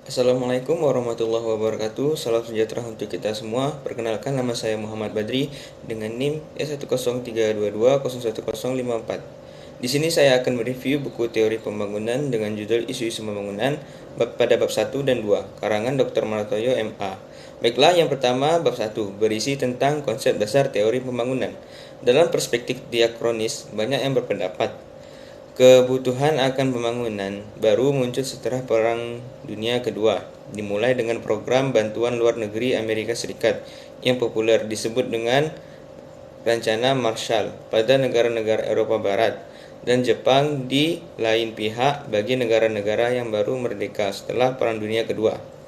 Assalamualaikum warahmatullahi wabarakatuh. Salam sejahtera untuk kita semua. Perkenalkan, nama saya Muhammad Badri dengan NIM S10322010054. Di sini saya akan mereview buku teori pembangunan dengan judul Isu-isu Pembangunan pada bab 1 dan 2, karangan Dr. Martoyo MA. Baiklah, yang pertama bab 1 berisi tentang konsep dasar teori pembangunan. Dalam perspektif diakronis, banyak yang berpendapat kebutuhan akan pembangunan baru muncul setelah Perang Dunia Kedua, dimulai dengan program bantuan luar negeri Amerika Serikat yang populer disebut dengan Rencana Marshall pada negara-negara Eropa Barat, dan Jepang di lain pihak bagi negara-negara yang baru merdeka setelah Perang Dunia Kedua.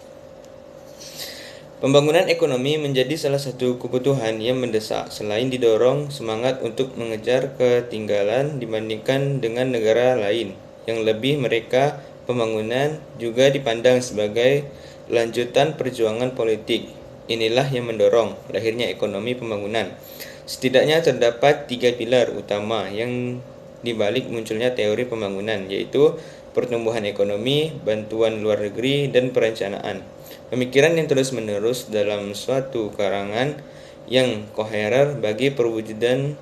Pembangunan ekonomi menjadi salah satu kebutuhan yang mendesak selain didorong semangat untuk mengejar ketinggalan dibandingkan dengan negara lain yang lebih mereka. Pembangunan juga dipandang sebagai lanjutan perjuangan politik. Inilah yang mendorong lahirnya ekonomi pembangunan. Setidaknya terdapat 3 pilar utama yang dibalik munculnya teori pembangunan, yaitu pertumbuhan ekonomi, bantuan luar negeri, dan perencanaan. Pemikiran yang terus-menerus dalam suatu karangan yang koheren bagi perwujudan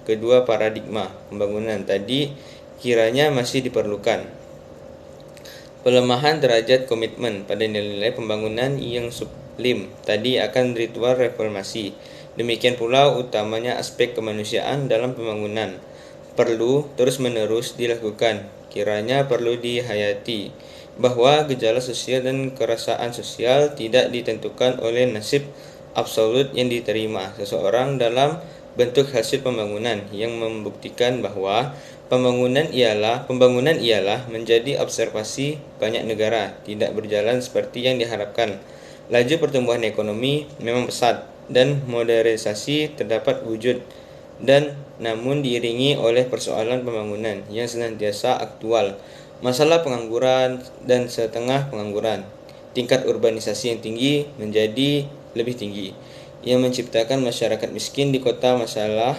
kedua paradigma pembangunan tadi kiranya masih diperlukan. Pelemahan derajat komitmen pada nilai-nilai pembangunan yang sublim tadi akan ritual reformasi. Demikian pula utamanya aspek kemanusiaan dalam pembangunan perlu terus-menerus dilakukan, kiranya perlu dihayati bahwa gejala sosial dan kerasaan sosial tidak ditentukan oleh nasib absolut yang diterima seseorang dalam bentuk hasil pembangunan, yang membuktikan bahwa pembangunan ialah menjadi observasi banyak negara tidak berjalan seperti yang diharapkan. Laju pertumbuhan ekonomi memang pesat dan modernisasi terdapat wujud, dan namun diiringi oleh persoalan pembangunan yang senantiasa aktual. Masalah pengangguran dan setengah pengangguran, tingkat urbanisasi yang tinggi menjadi lebih tinggi, yang menciptakan masyarakat miskin di kota, masalah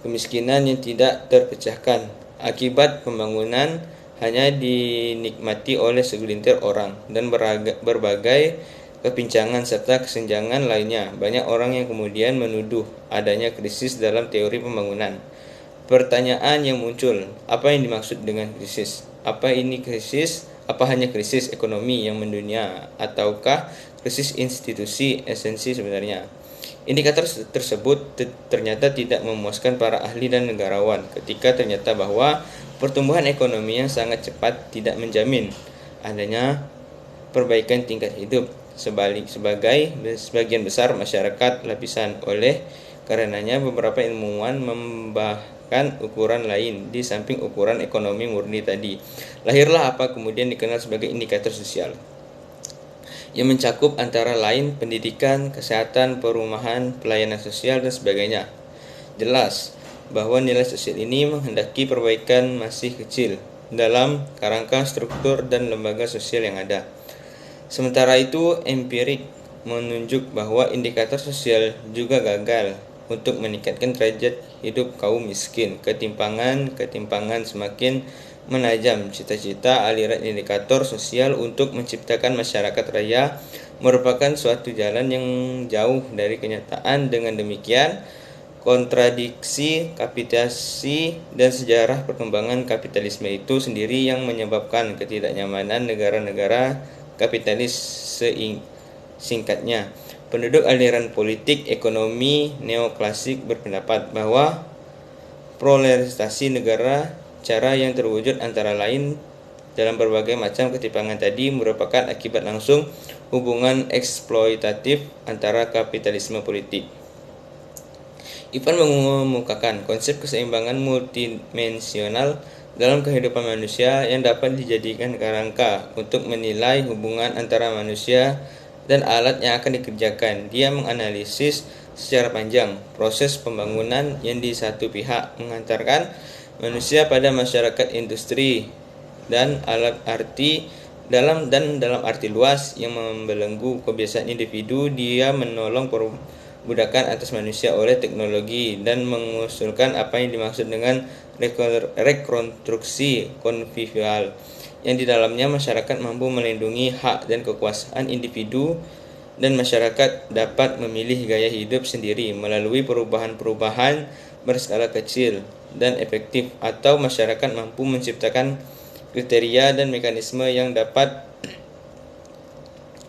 kemiskinan yang tidak terpecahkan akibat pembangunan hanya dinikmati oleh segelintir orang, dan berbagai kepincangan serta kesenjangan lainnya. Banyak orang yang kemudian menuduh adanya krisis dalam teori pembangunan. Pertanyaan yang muncul, apa yang dimaksud dengan krisis? Apa ini krisis? Apa hanya krisis ekonomi yang mendunia, ataukah krisis institusi esensi sebenarnya? Indikator tersebut ternyata tidak memuaskan para ahli dan negarawan ketika ternyata bahwa pertumbuhan ekonomi yang sangat cepat tidak menjamin adanya perbaikan tingkat hidup sebagian besar masyarakat lapisan. Oleh karenanya beberapa ilmuwan membahkan ukuran lain di samping ukuran ekonomi murni tadi. Lahirlah apa kemudian dikenal sebagai indikator sosial, yang mencakup antara lain pendidikan, kesehatan, perumahan, pelayanan sosial, dan sebagainya. Jelas bahwa nilai sosial ini menghendaki perbaikan masih kecil dalam kerangka struktur dan lembaga sosial yang ada. Sementara itu, empirik menunjuk bahwa indikator sosial juga gagal untuk meningkatkan derajat hidup kaum miskin. Ketimpangan semakin menajam. Cita-cita aliran indikator sosial untuk menciptakan masyarakat raya merupakan suatu jalan yang jauh dari kenyataan. Dengan demikian, kontradiksi kapitalisasi dan sejarah perkembangan kapitalisme itu sendiri yang menyebabkan ketidaknyamanan negara-negara kapitalis. Singkatnya, penduduk aliran politik ekonomi neoklasik berpendapat bahwa proletarisasi negara, cara yang terwujud antara lain dalam berbagai macam ketimpangan tadi, merupakan akibat langsung hubungan eksploitatif antara kapitalisme politik. Ivan mengemukakan konsep keseimbangan multidimensional dalam kehidupan manusia yang dapat dijadikan kerangka untuk menilai hubungan antara manusia dan alat yang akan dikerjakan. Dia menganalisis secara panjang proses pembangunan yang di satu pihak mengantarkan manusia pada masyarakat industri dan alat dalam arti luas yang membelenggu kebiasaan individu. Dia menolong perbudakan atas manusia oleh teknologi dan mengusulkan apa yang dimaksud dengan rekonstruksi konvivial, yang di dalamnya masyarakat mampu melindungi hak dan kekuasaan individu dan masyarakat dapat memilih gaya hidup sendiri melalui perubahan-perubahan berskala kecil dan efektif, atau masyarakat mampu menciptakan kriteria dan mekanisme yang dapat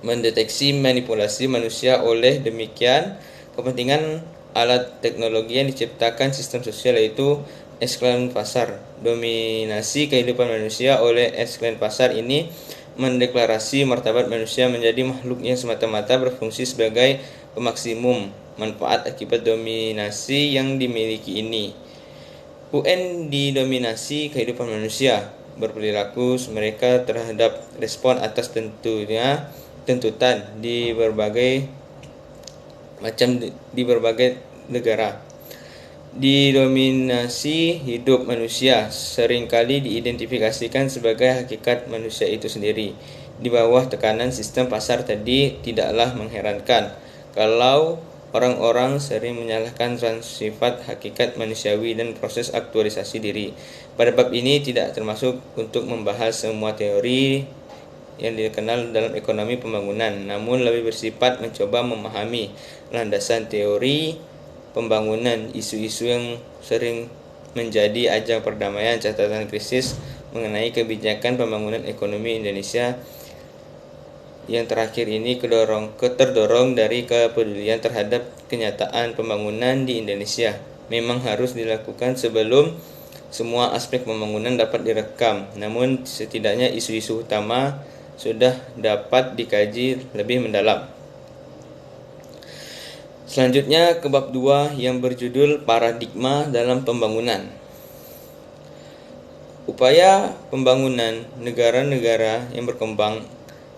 mendeteksi manipulasi manusia. Oleh demikian, kepentingan alat teknologi yang diciptakan sistem sosial yaitu eksklusi pasar. Dominasi kehidupan manusia oleh eksklusi pasar ini mendeklarasi martabat manusia menjadi makhluk yang semata-mata berfungsi sebagai pemaksimum manfaat akibat dominasi yang dimiliki ini. UN didominasi kehidupan manusia, berperilaku mereka terhadap respon atas tuntutan di berbagai negara. Didominasi hidup manusia seringkali diidentifikasikan sebagai hakikat manusia itu sendiri. Di bawah tekanan sistem pasar tadi, tidaklah mengherankan kalau orang-orang sering menyalahkan sifat hakikat manusiawi dan proses aktualisasi diri. Pada bab ini tidak termasuk untuk membahas semua teori yang dikenal dalam ekonomi pembangunan, namun lebih bersifat mencoba memahami landasan teori pembangunan, isu-isu yang sering menjadi ajang perdamaian, catatan krisis mengenai kebijakan pembangunan ekonomi Indonesia yang terakhir ini terdorong dari kepedulian terhadap kenyataan pembangunan di Indonesia. Memang harus dilakukan sebelum semua aspek pembangunan dapat direkam, namun setidaknya isu-isu utama sudah dapat dikaji lebih mendalam. Selanjutnya ke bab 2 yang berjudul paradigma dalam pembangunan. Upaya pembangunan negara-negara yang berkembang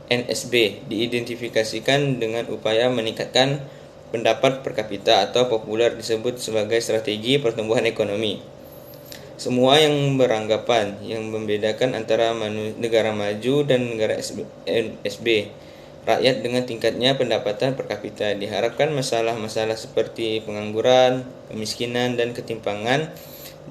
NSB diidentifikasikan dengan upaya meningkatkan pendapat per kapita atau populer disebut sebagai strategi pertumbuhan ekonomi. Semua yang beranggapan yang membedakan antara negara maju dan negara NSB rakyat dengan tingkatnya pendapatan per kapita. Diharapkan masalah-masalah seperti pengangguran, kemiskinan, dan ketimpangan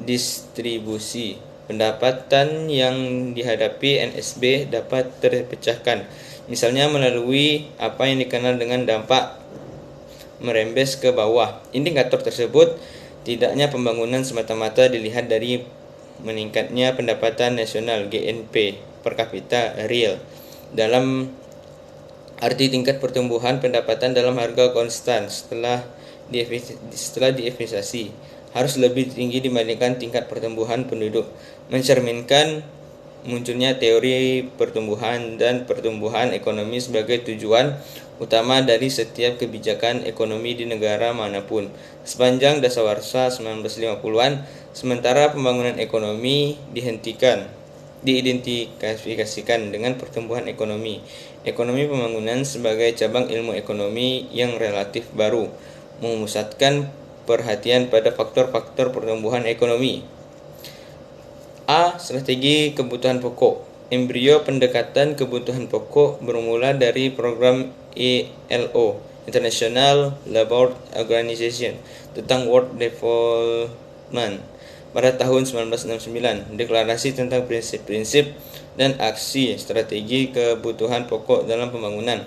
distribusi pendapatan yang dihadapi NSB dapat terpecahkan, misalnya melalui apa yang dikenal dengan dampak merembes ke bawah. Indikator tersebut tidaknya pembangunan semata-mata dilihat dari meningkatnya pendapatan nasional GNP per kapita real dalam arti tingkat pertumbuhan pendapatan dalam harga konstan setelah diinvestasi harus lebih tinggi dibandingkan tingkat pertumbuhan penduduk, mencerminkan munculnya teori pertumbuhan dan pertumbuhan ekonomi sebagai tujuan utama dari setiap kebijakan ekonomi di negara manapun. Sepanjang dasawarsa 1950-an, sementara pembangunan ekonomi diidentifikasikan dengan pertumbuhan ekonomi. Ekonomi pembangunan sebagai cabang ilmu ekonomi yang relatif baru, memusatkan perhatian pada faktor-faktor pertumbuhan ekonomi. Strategi kebutuhan pokok. Embrio pendekatan kebutuhan pokok bermula dari program ILO, International Labour Organization, tentang World Development pada tahun 1969, deklarasi tentang prinsip-prinsip dan aksi strategi kebutuhan pokok dalam pembangunan.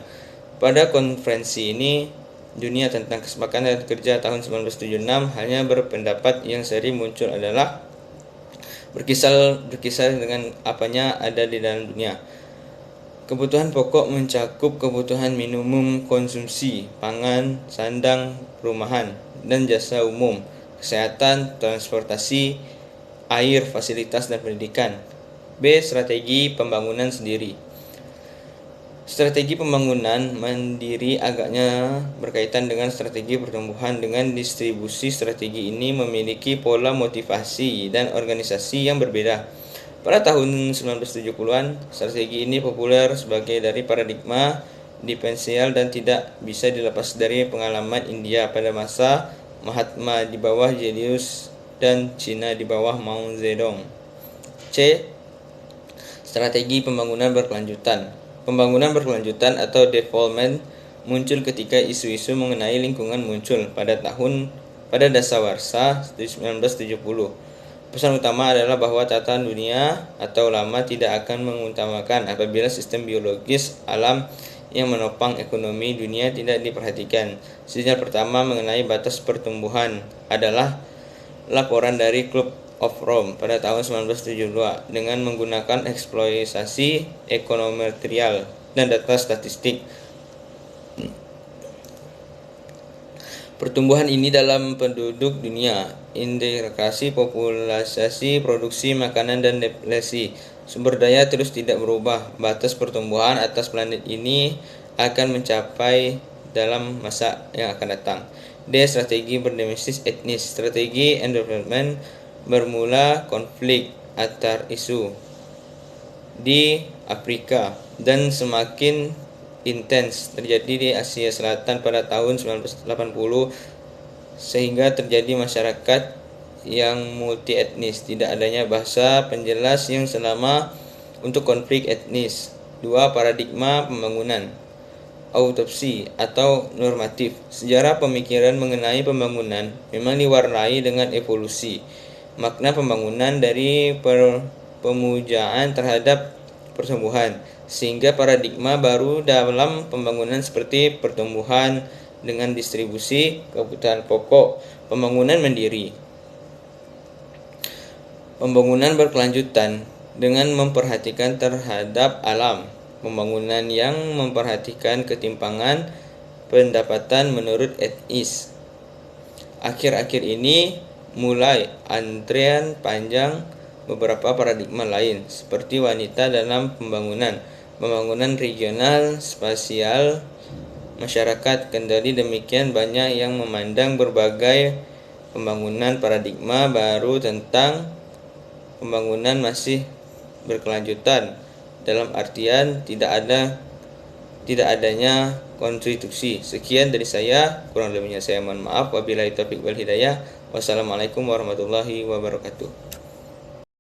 Pada konferensi ini, Dunia tentang Kesepakatan Kerja tahun 1976 hanya berpendapat yang sering muncul adalah berkisar dengan apanya ada di dalam dunia. Kebutuhan pokok mencakup kebutuhan minimum konsumsi, pangan, sandang, perumahan, dan jasa umum, kesehatan, transportasi, air, fasilitas, dan pendidikan. B. Strategi pembangunan sendiri. Strategi pembangunan mandiri agaknya berkaitan dengan strategi pertumbuhan. Dengan distribusi strategi ini memiliki pola motivasi dan organisasi yang berbeda. Pada tahun 1970-an, strategi ini populer sebagai dari paradigma diferensial dan tidak bisa dilepas dari pengalaman India pada masa Mahatma di bawah Julius dan Cina di bawah Mao Zedong. C. Strategi pembangunan berkelanjutan. Pembangunan berkelanjutan atau development muncul ketika isu-isu mengenai lingkungan muncul pada dasawarsa 1970. Pesan utama adalah bahwa tatanan dunia atau ulama tidak akan mengutamakan apabila sistem biologis alam yang menopang ekonomi dunia tidak diperhatikan. Sinyal pertama mengenai batas pertumbuhan adalah laporan dari Club of Rome pada tahun 1972 dengan menggunakan eksploitasi ekonometrial dan data statistik. Pertumbuhan ini dalam penduduk dunia, integrasi populasi, produksi makanan, dan deflasi sumber daya terus tidak berubah. Batas pertumbuhan atas planet ini akan mencapai dalam masa yang akan datang. D. Strategi berdimensi etnis. Strategi and development bermula konflik antar isu di Afrika dan semakin intens terjadi di Asia Selatan pada tahun 1980 sehingga terjadi masyarakat yang multi etnis, tidak adanya bahasa penjelas yang selama untuk konflik etnis. 2. Paradigma pembangunan autopsi atau normatif. Sejarah pemikiran mengenai pembangunan memang diwarnai dengan evolusi. Makna pembangunan dari pemujaan terhadap pertumbuhan, sehingga paradigma baru dalam pembangunan seperti pertumbuhan dengan distribusi kebutuhan pokok, pembangunan mandiri, pembangunan berkelanjutan dengan memperhatikan terhadap alam, pembangunan yang memperhatikan ketimpangan pendapatan menurut etnis. Akhir-akhir ini mulai antrean panjang beberapa paradigma lain seperti wanita dalam pembangunan regional, spasial, masyarakat kendali. Demikian banyak yang memandang berbagai pembangunan paradigma baru tentang pembangunan masih berkelanjutan dalam artian tidak adanya konstitusi. Sekian dari saya, kurang lebihnya saya mohon maaf. Wabillahi taufiq wal hidayah. Wassalamualaikum warahmatullahi wabarakatuh.